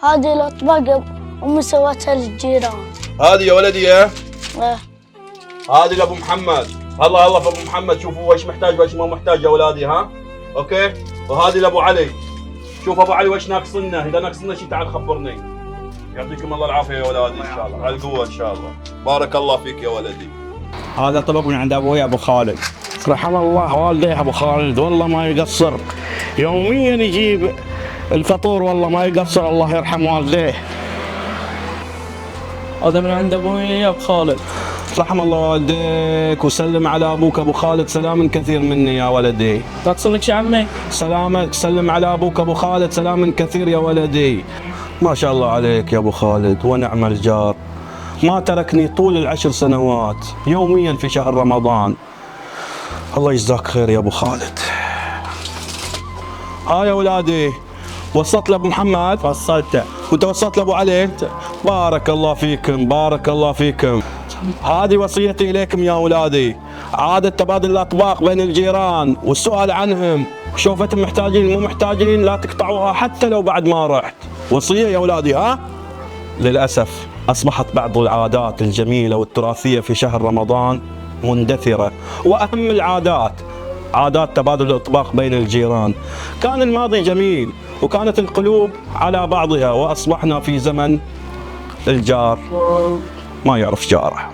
هذه الأطباق أمي سوتها للجيران. هذه يا ولدي إيه. هذه لأبو محمد. الله الله في أبو محمد، شوفوا وش محتاج وش ما محتاج يا أولادي. ها أوكي. وهذه لأبو علي. شوف أبو علي وش ناقصنا، إذا ناقصنا شيء تعال خبرني. يعطيكم الله العافية يا أولادي إن شاء الله، على القوة إن شاء الله. بارك الله فيك يا ولدي. هذا طلب من عند أبوي أبو خالد. رحم الله والديه أبو خالد، والله ما يقصر، يوميا يجيب الفطور، والله ما يقصر، الله يرحم والديه. هذا من عند أبوي أبو خالد. رحم الله والديك، وسلم على أبوك أبو خالد سلام كثير مني يا ولدي. تقصر لك شي عمي؟ سلامك، سلم على أبوك أبو خالد سلام كثير يا ولدي. ما شاء الله عليك يا أبو خالد، ونعم الجار، ما تركني طول ال10 سنوات يوميا في شهر رمضان. الله يجزاك خير يا أبو خالد. ها يا أولادي، وصلت لأبو محمد؟ وصلته. وأنت وصلت لأبو علي؟ بارك الله فيكم، بارك الله فيكم. هذه وصيتي إليكم يا أولادي، عادة تبادل الأطباق بين الجيران والسؤال عنهم، شوفتهم محتاجين مو محتاجين لا تقطعوها حتى لو بعد ما رحت. وصية يا أولادي. ها؟ للأسف أصبحت بعض العادات الجميلة والتراثية في شهر رمضان مندثرة، وأهم العادات عادات تبادل الأطباق بين الجيران. كان الماضي جميل وكانت القلوب على بعضها، وأصبحنا في زمن الجار ما يعرف جاره.